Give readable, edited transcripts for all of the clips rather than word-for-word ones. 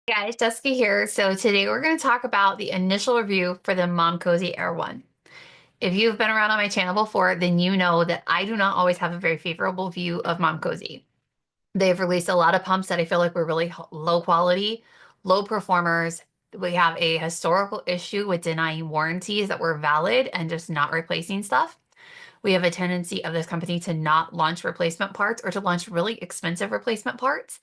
Guys, Jessica here. So today we're going to talk about the initial review for the MomCozy Air One. If you've been around on my channel before, then you know that I do not always have a very favorable view of MomCozy. They've released a lot of pumps that I feel like were really low quality, low performers. We have a historical issue with denying warranties that were valid and just not replacing stuff. We have a tendency of this company to not launch replacement parts or to launch really expensive replacement parts.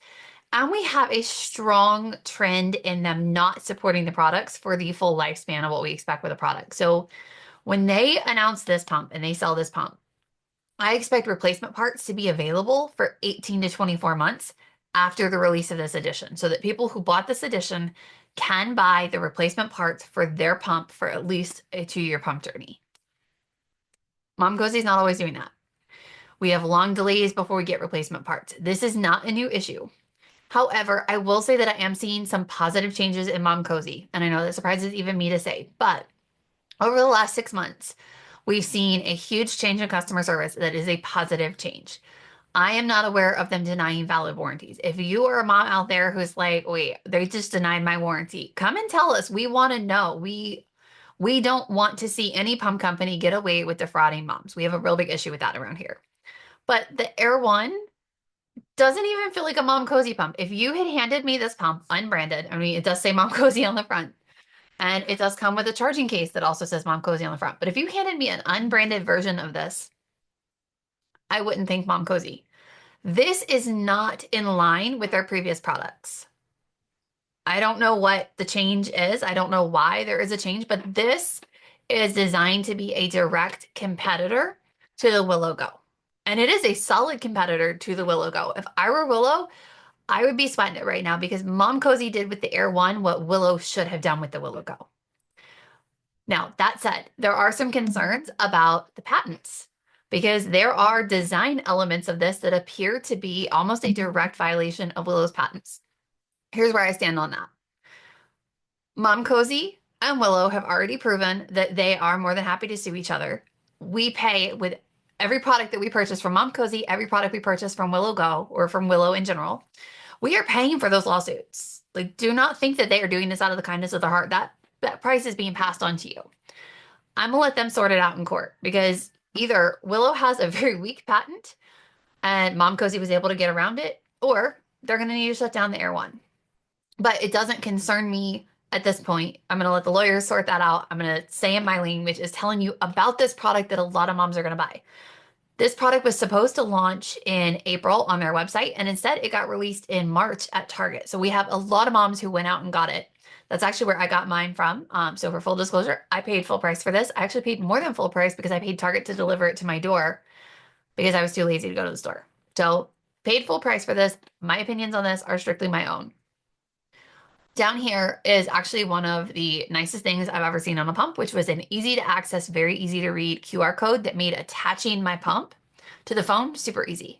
And we have a strong trend in them not supporting the products for the full lifespan of what we expect with a product. So when they announce this pump and they sell this pump, I expect replacement parts to be available for 18 to 24 months after the release of this edition so that people who bought this edition can buy the replacement parts for their pump for at least a 2-year pump journey. MomCozy is not always doing that. We have long delays before we get replacement parts. This is not a new issue. However, I will say that I am seeing some positive changes in MomCozy, and I know that surprises even me to say, but over the last 6 months, we've seen a huge change in customer service that is a positive change. I am not aware of them denying valid warranties. If you are a mom out there who's like, wait, they just denied my warranty, come and tell us. We want to know. We don't want to see any pump company get away with defrauding moms. We have a real big issue with that around here. But the Air One doesn't even feel like a MomCozy pump. If you had handed me this pump unbranded, I mean, it does say MomCozy on the front, and it does come with a charging case that also says MomCozy on the front. But if you handed me an unbranded version of this, I wouldn't think MomCozy. This is not in line with their previous products. I don't know what the change is. I don't know why there is a change, but this is designed to be a direct competitor to the Willow Go. And it is a solid competitor to the Willow Go. If I were Willow, I would be sweating it right now because MomCozy did with the Air One what Willow should have done with the Willow Go. Now, that said, there are some concerns about the patents because there are design elements of this that appear to be almost a direct violation of Willow's patents. Here's where I stand on that. MomCozy and Willow have already proven that they are more than happy to sue each other. We pay with every product that we purchase from MomCozy, every product we purchase from Willow Go or from Willow in general. We are paying for those lawsuits. Like, do not think that they are doing this out of the kindness of their heart. That price is being passed on to you. I'm gonna let them sort it out in court because either Willow has a very weak patent and MomCozy was able to get around it, or they're gonna need to shut down the Air One. But it doesn't concern me at this point. I'm gonna let the lawyers sort that out. I'm gonna say in my language is telling you about this product that a lot of moms are gonna buy. This product was supposed to launch in April on their website, and instead it got released in March at Target. So we have a lot of moms who went out and got it. That's actually where I got mine from. So for full disclosure, I paid full price for this. I actually paid more than full price because I paid Target to deliver it to my door because I was too lazy to go to the store. So paid full price for this. My opinions on this are strictly my own. Down here is actually one of the nicest things I've ever seen on a pump, which was an easy to access, very easy to read QR code that made attaching my pump to the phone super easy.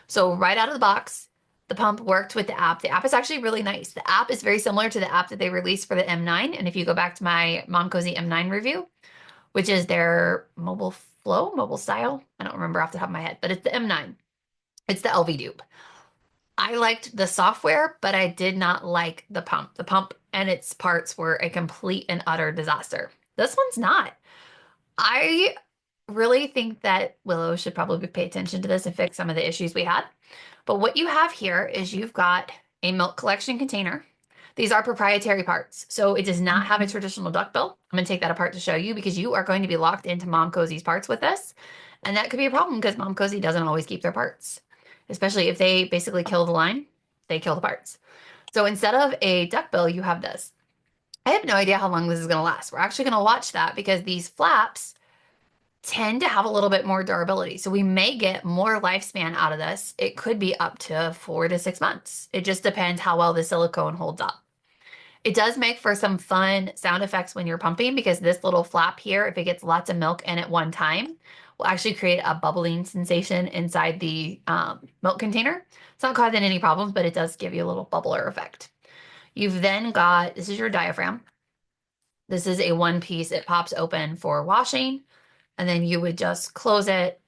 So right out of the box, the pump worked with the app. The app is actually really nice. The app is very similar to the app that they released for the M9. And if you go back to my MomCozy M9 review, which is their mobile style, I don't remember off the top of my head, but it's the M9. It's the Elvie dupe. I liked the software, but I did not like the pump. The pump and its parts were a complete and utter disaster. This one's not. I really think that Willow should probably pay attention to this and fix some of the issues we had. But what you have here is you've got a milk collection container. These are proprietary parts, so it does not have a traditional duckbill. I'm going to take that apart to show you because you are going to be locked into MomCozy's parts with this. And that could be a problem because MomCozy doesn't always keep their parts, especially if they basically kill the line, they kill the parts. So instead of a duckbill, you have this. I have no idea how long this is going to last. We're actually going to watch that because these flaps tend to have a little bit more durability. So we may get more lifespan out of this. It could be up to 4 to 6 months. It just depends how well the silicone holds up. It does make for some fun sound effects when you're pumping because this little flap here, if it gets lots of milk in at one time, will actually create a bubbling sensation inside the milk container. It's not causing any problems, but it does give you a little bubbler effect. You've then got, this is your diaphragm. This is a one piece. It pops open for washing, and then you would just close it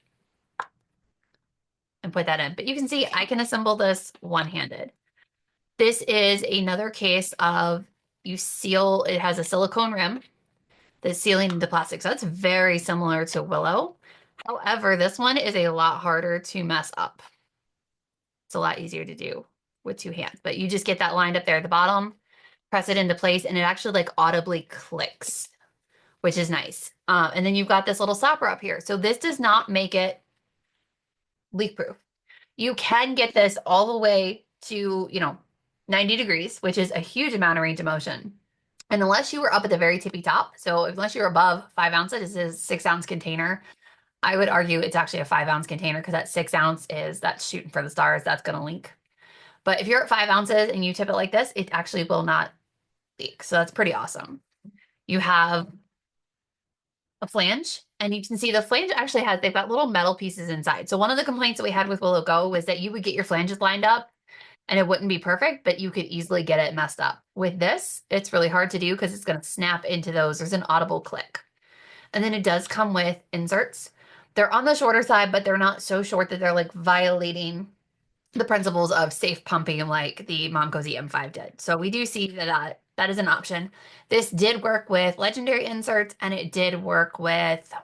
and put that in. But you can see I can assemble this one-handed. This is another case of you seal, it has a silicone rim that's sealing into plastic. So that's very similar to Willow. However, this one is a lot harder to mess up. It's a lot easier to do with two hands, but you just get that lined up there at the bottom, press it into place, and it actually like audibly clicks, which is nice. And then you've got this little stopper up here. So this does not make it leak proof. You can get this all the way to, 90 degrees, which is a huge amount of range of motion. And unless you were up at the very tippy top, so unless you're above 5 ounces, this is a 6 ounce container. I would argue it's actually a 5 ounce container because that 6 ounce that's shooting for the stars. That's going to leak. But if you're at 5 ounces and you tip it like this, it actually will not leak. So that's pretty awesome. You have a flange, and you can see the flange actually they've got little metal pieces inside. So one of the complaints that we had with Willow Go was that you would get your flanges lined up and it wouldn't be perfect, but you could easily get it messed up. With this, it's really hard to do because it's going to snap into those. There's an audible click. And then it does come with inserts. They're on the shorter side, but they're not so short that they're like violating the principles of safe pumping like the MomCozy M5 did. So we do see that is an option. This did work with Legendary inserts, and it did work with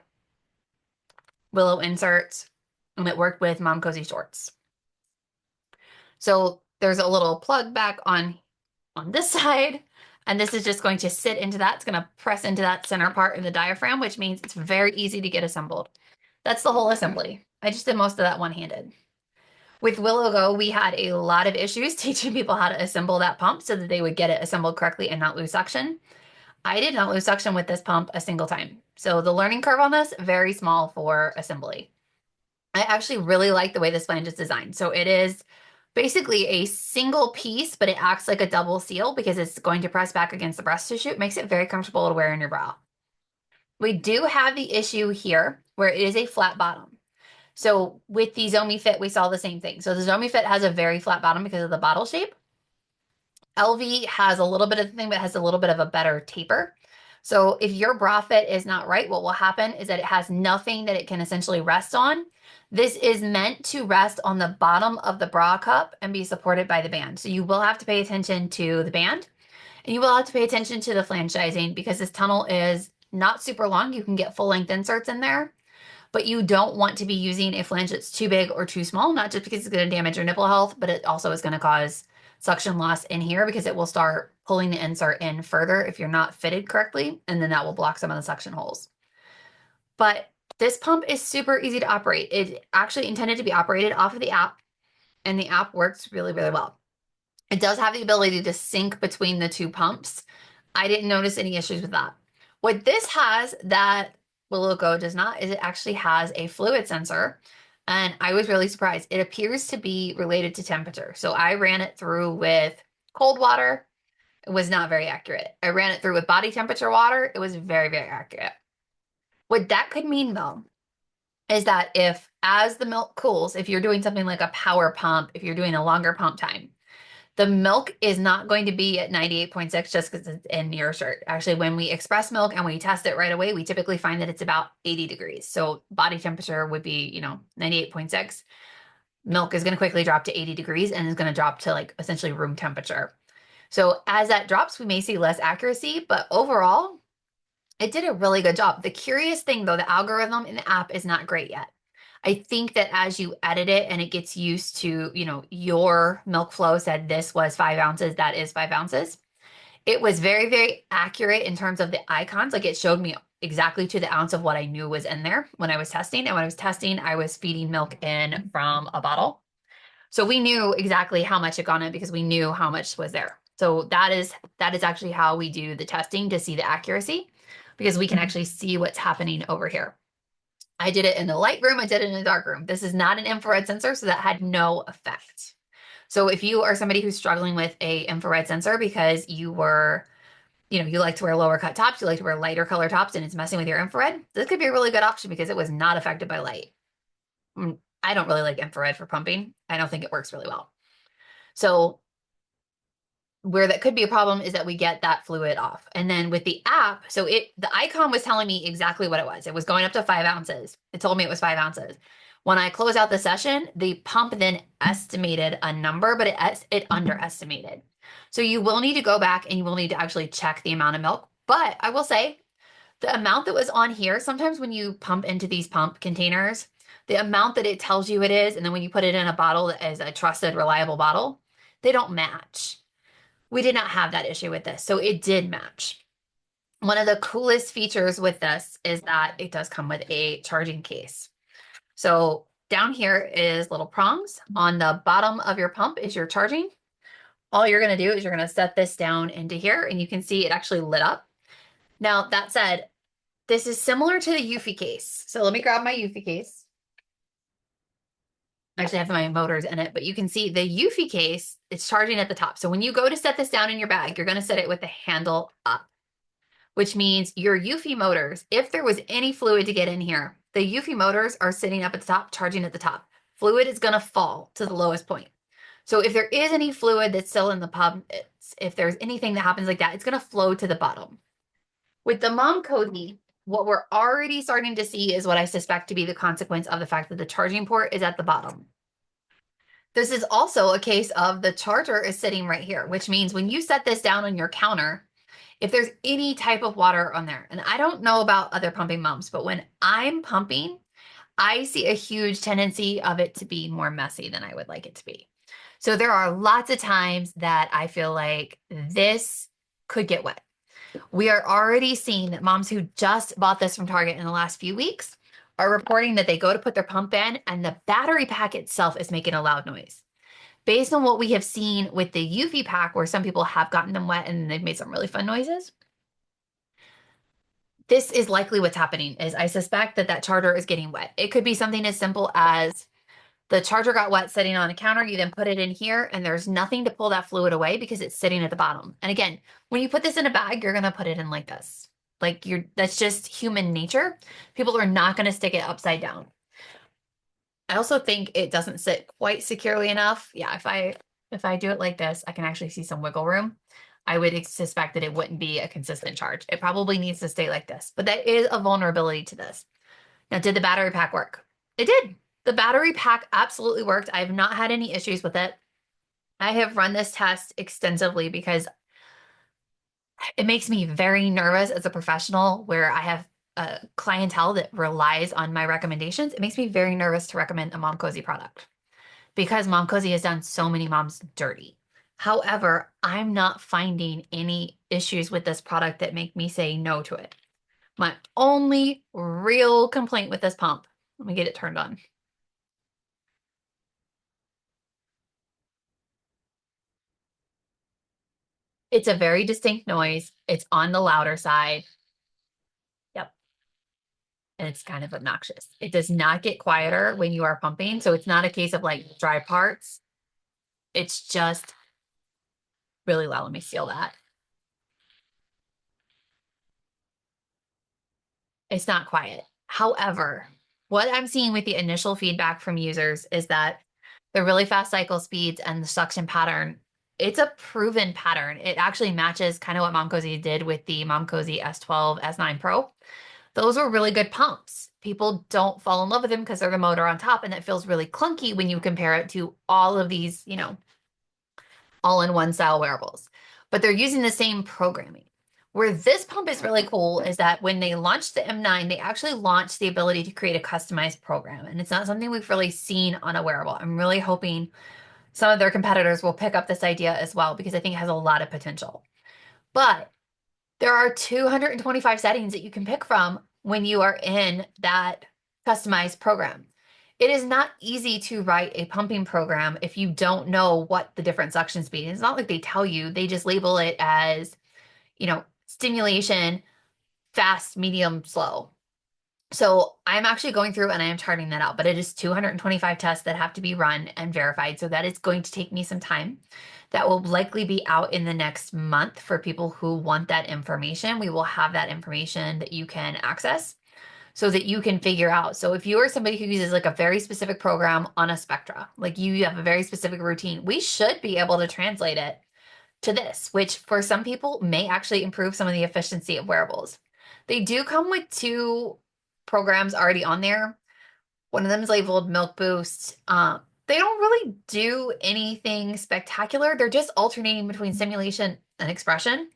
Willow inserts, and it worked with MomCozy shorts. So there's a little plug back on this side, and this is just going to sit into that. It's going to press into that center part of the diaphragm, which means it's very easy to get assembled. That's the whole assembly. I just did most of that one-handed. With Willow Go, we had a lot of issues teaching people how to assemble that pump so that they would get it assembled correctly and not lose suction. I did not lose suction with this pump a single time. So the learning curve on this, very small for assembly. I actually really like the way this flange is designed. So it is basically a single piece, but it acts like a double seal because it's going to press back against the breast tissue. It makes it very comfortable to wear in your bra. We do have the issue here where it is a flat bottom. So with the Zomi Fit, we saw the same thing. So the Zomi Fit has a very flat bottom because of the bottle shape. Elvie has a little bit of the thing, but has a little bit of a better taper. So if your bra fit is not right, what will happen is that it has nothing that it can essentially rest on. This is meant to rest on the bottom of the bra cup and be supported by the band. So you will have to pay attention to the band, and you will have to pay attention to the flange sizing because this tunnel is not super long. You can get full length inserts in there, but you don't want to be using a flange that's too big or too small, not just because it's going to damage your nipple health, but it also is going to cause suction loss in here because it will start pulling the insert in further if you're not fitted correctly, and then that will block some of the suction holes. But this pump is super easy to operate. It's actually intended to be operated off of the app, and the app works really, really well. It does have the ability to sync between the two pumps. I didn't notice any issues with that. What this has that Willow Go does not is it actually has a fluid sensor, and I was really surprised. It appears to be related to temperature. So I ran it through with cold water. It was not very accurate. I ran it through with body temperature water. It was very, very accurate. What that could mean, though, is that if as the milk cools, if you're doing something like a power pump, if you're doing a longer pump time, the milk is not going to be at 98.6 just because it's in your shirt. Actually, when we express milk and we test it right away, we typically find that it's about 80 degrees. So body temperature would be, 98.6. Milk is going to quickly drop to 80 degrees and is going to drop to like essentially room temperature. So as that drops, we may see less accuracy, but overall, it did a really good job. The curious thing though, the algorithm in the app is not great yet. I think that as you edit it and it gets used to, your milk flow said this was 5 ounces, that is 5 ounces. It was very, very accurate in terms of the icons. Like it showed me exactly to the ounce of what I knew was in there when I was testing. And when I was testing, I was feeding milk in from a bottle. So we knew exactly how much had gone in because we knew how much was there. So that is actually how we do the testing to see the accuracy, because we can actually see what's happening over here. I did it in the light room. I did it in the dark room. This is not an infrared sensor, so that had no effect. So if you are somebody who's struggling with a infrared sensor because you like to wear lower cut tops, you like to wear lighter color tops, and it's messing with your infrared, this could be a really good option because it was not affected by light. I don't really like infrared for pumping. I don't think it works really well. So where that could be a problem is that we get that fluid off. And then with the app, so the icon was telling me exactly what it was. It was going up to 5 ounces. It told me it was 5 ounces. When I close out the session, the pump then estimated a number, but it underestimated. So you will need to go back and you will need to actually check the amount of milk. But I will say the amount that was on here, sometimes when you pump into these pump containers, the amount that it tells you it is, and then when you put it in a bottle that is a trusted, reliable bottle, they don't match. We did not have that issue with this, so it did match. One of the coolest features with this is that it does come with a charging case. So down here is little prongs. On the bottom of your pump is your charging. All you're going to do is you're going to set this down into here, and you can see it actually lit up. Now, that said, this is similar to the Eufy case. So let me grab my Eufy case. I actually have my motors in it, but you can see the Eufy case, it's charging at the top. So when you go to set this down in your bag, you're going to set it with the handle up, which means your Eufy motors, if there was any fluid to get in here, the Eufy motors are sitting up at the top, charging at the top. Fluid is going to fall to the lowest point. So if there is any fluid that's still in the pump, if there's anything that happens like that, it's going to flow to the bottom. With the MomCozy, what we're already starting to see is what I suspect to be the consequence of the fact that the charging port is at the bottom. This is also a case of the charger is sitting right here, which means when you set this down on your counter, if there's any type of water on there, and I don't know about other pumping moms, but when I'm pumping, I see a huge tendency of it to be more messy than I would like it to be. So there are lots of times that I feel like this could get wet. We are already seeing that moms who just bought this from Target in the last few weeks are reporting that they go to put their pump in and the battery pack itself is making a loud noise. Based on what we have seen with the Eufy pack, where some people have gotten them wet and they've made some really fun noises, this is likely what's happening. Is I suspect that that charger is getting wet. It could be something as simple as the charger got wet sitting on a counter, you then put it in here and there's nothing to pull that fluid away because it's sitting at the bottom. And again, when you put this in a bag, you're gonna put it in like this. Like that's just human nature. People are not gonna stick it upside down. I also think it doesn't sit quite securely enough. Yeah, if I do it like this, I can actually see some wiggle room. I would suspect that it wouldn't be a consistent charge. It probably needs to stay like this, but that is a vulnerability to this. Now, did the battery pack work? It did. The battery pack absolutely worked. I have not had any issues with it. I have run this test extensively because it makes me very nervous as a professional where I have a clientele that relies on my recommendations. It makes me very nervous to recommend a MomCozy product because MomCozy has done so many moms dirty. However, I'm not finding any issues with this product that make me say no to it. My only real complaint with this pump, let me get it turned on. It's a very distinct noise. It's on the louder side. Yep. And it's kind of obnoxious. It does not get quieter when you are pumping. So it's not a case of like dry parts. It's just really loud. Let me seal that. It's not quiet. However, what I'm seeing with the initial feedback from users is that the really fast cycle speeds and the suction pattern, it's a proven pattern. It actually matches kind of what MomCozy did with the MomCozy S12, S9 Pro. Those were really good pumps. People don't fall in love with them because they're the motor on top, and it feels really clunky when you compare it to all of these, all-in-one style wearables. But they're using the same programming. Where this pump is really cool is that when they launched the M9, they actually launched the ability to create a customized program. And it's not something we've really seen on a wearable. I'm really hoping some of their competitors will pick up this idea as well because I think it has a lot of potential. But there are 225 settings that you can pick from when you are in that customized program. It is not easy to write a pumping program if you don't know what the different suction speed is. It's not like they tell you, they just label it as, stimulation, fast, medium, slow. So I'm actually going through and I am charting that out, but it is 225 tests that have to be run and verified. So that is going to take me some time. That will likely be out in the next month for people who want that information. We will have that information that you can access so that you can figure out. So if you are somebody who uses like a very specific program on a Spectra, like you have a very specific routine, we should be able to translate it to this, which for some people may actually improve some of the efficiency of wearables. They do come with two programs already on there. One of them is labeled Milk Boost. They don't really do anything spectacular. They're just alternating between stimulation and expression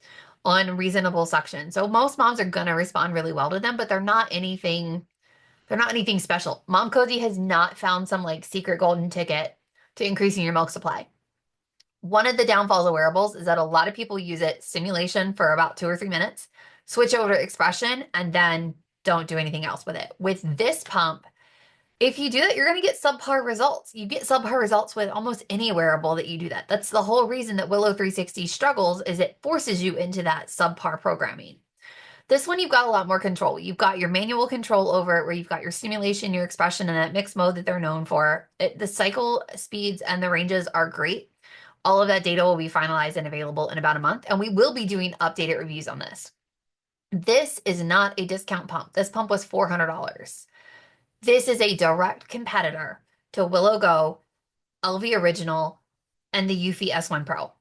on reasonable suction. So most moms are gonna respond really well to them, but they're not anything special. MomCozy has not found some like secret golden ticket to increasing your milk supply. One of the downfalls of wearables is that a lot of people use it stimulation for about 2 or 3 minutes, switch over to expression, and then don't do anything else with it. With this pump, if you do that, you're going to get subpar results. You get subpar results with almost any wearable that you do that. That's the whole reason that Willow 360 struggles is it forces you into that subpar programming. This one, you've got a lot more control. You've got your manual control over it where you've got your stimulation, your expression, and that mixed mode that they're known for. The cycle speeds and the ranges are great. All of that data will be finalized and available in about a month, and we will be doing updated reviews on this. This is not a discount pump. This pump was $400. This is a direct competitor to Willow Go, Elvie Original, and the Eufy S1 Pro.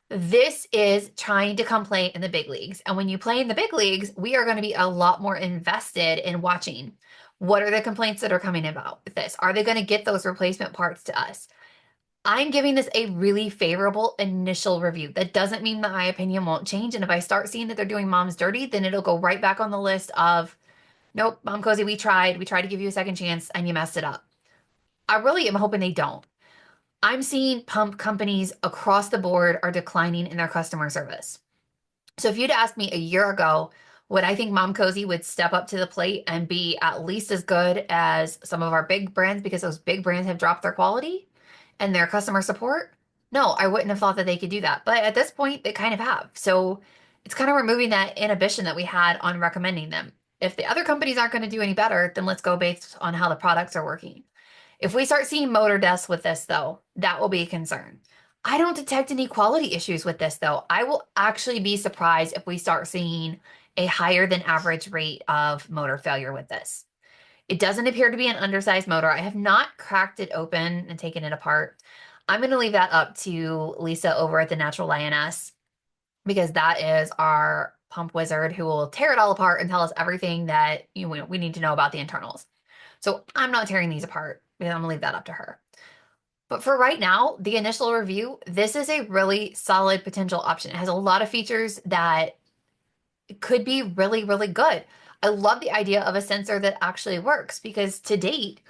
This is trying to come play in the big leagues. And when you play in the big leagues, we are going to be a lot more invested in watching. What are the complaints that are coming about with this? Are they going to get those replacement parts to us? I'm giving this a really favorable initial review. That doesn't mean that my opinion won't change. And if I start seeing that they're doing moms dirty, then it'll go right back on the list of, nope, MomCozy, we tried. We tried to give you a second chance and you messed it up. I really am hoping they don't. I'm seeing pump companies across the board are declining in their customer service. So if you'd asked me a year ago, would I think MomCozy would step up to the plate and be at least as good as some of our big brands because those big brands have dropped their quality and their customer support? No, I wouldn't have thought that they could do that. But at this point, they kind of have. So it's kind of removing that inhibition that we had on recommending them. If the other companies aren't going to do any better, then let's go based on how the products are working. If we start seeing motor deaths with this, though, that will be a concern. I don't detect any quality issues with this, though. I will actually be surprised if we start seeing a higher than average rate of motor failure with this. It doesn't appear to be an undersized motor. I have not cracked it open and taken it apart. I'm going to leave that up to Lisa over at the Natural Lioness because that is our pump wizard who will tear it all apart and tell us everything that we need to know about the internals. So I'm not tearing these apart. I'm going to leave that up to her. But for right now, the initial review, this is a really solid potential option. It has a lot of features that could be really, really good. I love the idea of a sensor that actually works because to date,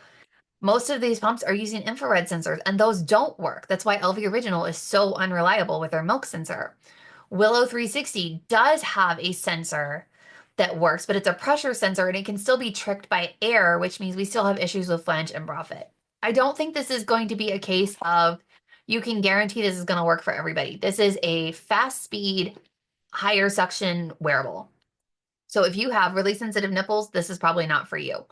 most of these pumps are using infrared sensors and those don't work. That's why Elvie Original is so unreliable with their milk sensor. Willow 360 does have a sensor that works, but it's a pressure sensor and it can still be tricked by air, which means we still have issues with flange and bra fit. I don't think this is going to be a case of you can guarantee this is going to work for everybody. This is a fast speed, higher suction wearable. So if you have really sensitive nipples, this is probably not for you.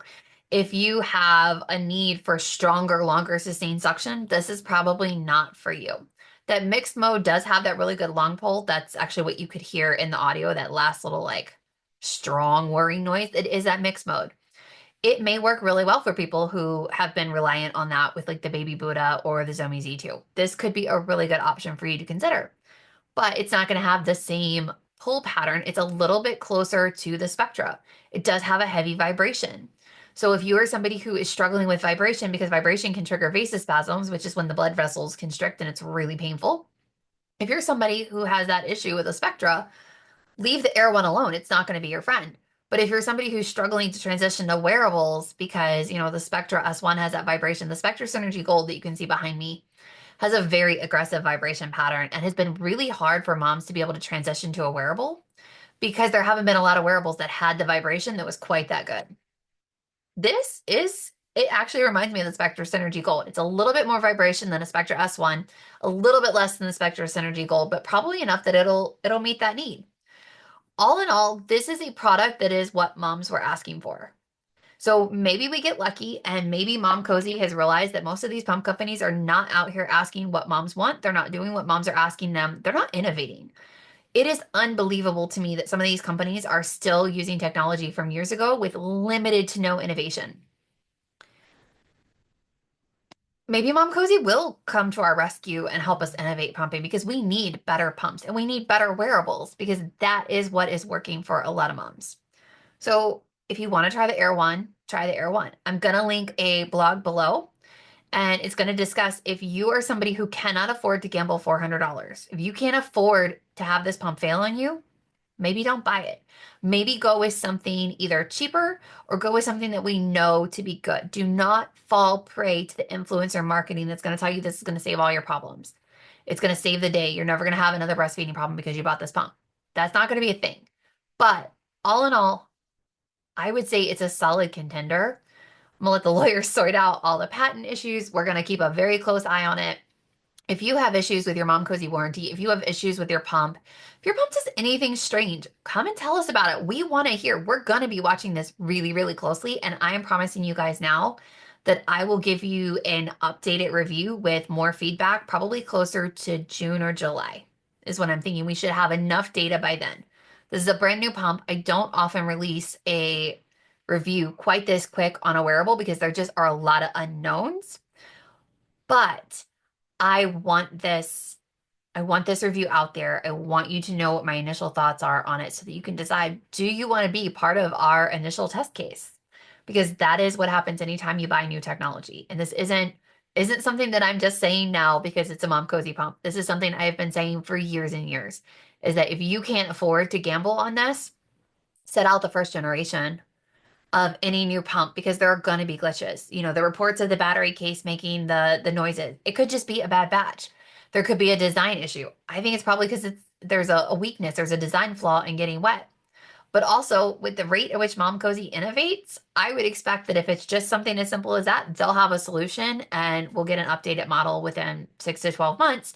If you have a need for stronger, longer sustained suction, this is probably not for you. That mixed mode does have that really good long pull. That's actually what you could hear in the audio, that last little like strong whirring noise. It is that mixed mode. It may work really well for people who have been reliant on that with like the Baby Buddha or the Zomi Z2. This could be a really good option for you to consider, but it's not going to have the same pull pattern. It's a little bit closer to the Spectra. It does have a heavy vibration. So if you are somebody who is struggling with vibration because vibration can trigger vasospasms, which is when the blood vessels constrict and it's really painful. If you're somebody who has that issue with a Spectra, leave the Air One alone. It's not going to be your friend. But if you're somebody who's struggling to transition to wearables because, the Spectra S1 has that vibration, the Spectra Synergy Gold that you can see behind me has a very aggressive vibration pattern and has been really hard for moms to be able to transition to a wearable because there haven't been a lot of wearables that had the vibration that was quite that good. It actually reminds me of the Spectra Synergy Gold. It's a little bit more vibration than a Spectra S1, a little bit less than the Spectra Synergy Gold, but probably enough that it'll meet that need. All in all, this is a product that is what moms were asking for. So maybe we get lucky and maybe MomCozy has realized that most of these pump companies are not out here asking what moms want. They're not doing what moms are asking them. They're not innovating. It is unbelievable to me that some of these companies are still using technology from years ago with limited to no innovation. Maybe MomCozy will come to our rescue and help us innovate pumping because we need better pumps and we need better wearables because that is what is working for a lot of moms. So if you want to try the Air One, try the Air One. I'm going to link a blog below, and it's going to discuss if you are somebody who cannot afford to gamble $400. If you can't afford to have this pump fail on you, maybe don't buy it. Maybe go with something either cheaper or go with something that we know to be good. Do not fall prey to the influencer marketing that's going to tell you this is going to save all your problems. It's going to save the day. You're never going to have another breastfeeding problem because you bought this pump. That's not going to be a thing. But all in all, I would say it's a solid contender. I'm gonna let the lawyers sort out all the patent issues. We're gonna keep a very close eye on it. If you have issues with your MomCozy warranty, if you have issues with your pump, if your pump does anything strange, come and tell us about it. We want to hear. We're going to be watching this really, really closely. And I am promising you guys now that I will give you an updated review with more feedback, probably closer to June or July, is what I'm thinking. We should have enough data by then. This is a brand new pump. I don't often release a review quite this quick on a wearable because there just are a lot of unknowns. But I want this review out there. I want you to know what my initial thoughts are on it so that you can decide, do you want to be part of our initial test case? Because that is what happens anytime you buy new technology. And this isn't something that I'm just saying now because it's a MomCozy pump. This is something I've been saying for years and years, is that if you can't afford to gamble on this, set out the first generation of any new pump because there are going to be glitches. You know, the reports of the battery case making the noises. It could just be a bad batch. There could be a design issue. I think it's probably because there's a weakness, there's a design flaw in getting wet. But also with the rate at which MomCozy innovates, I would expect that if it's just something as simple as that, they'll have a solution and we'll get an updated model within 6 to 12 months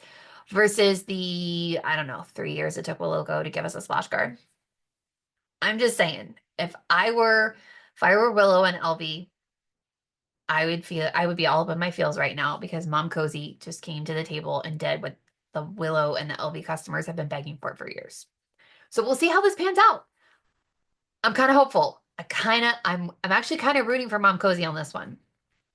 versus the, I don't know, 3 years it took Willow Go to give us a splash guard. I'm just saying, if I were Willow and Elvie, I would be all up in my feels right now because MomCozy just came to the table and did what the Willow and the Elvie customers have been begging for years. So we'll see how this pans out. I'm kind of hopeful. I'm actually kind of rooting for MomCozy on this one.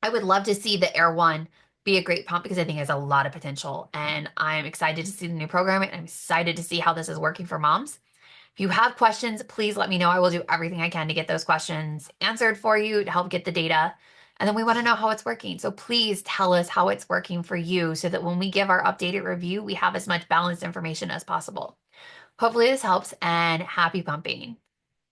I would love to see the Air One be a great pump because I think it has a lot of potential, and I'm excited to see the new programming. I'm excited to see how this is working for moms. If you have questions, please let me know. I will do everything I can to get those questions answered for you to help get the data. And then we want to know how it's working. So please tell us how it's working for you so that when we give our updated review, we have as much balanced information as possible. Hopefully this helps, and happy pumping.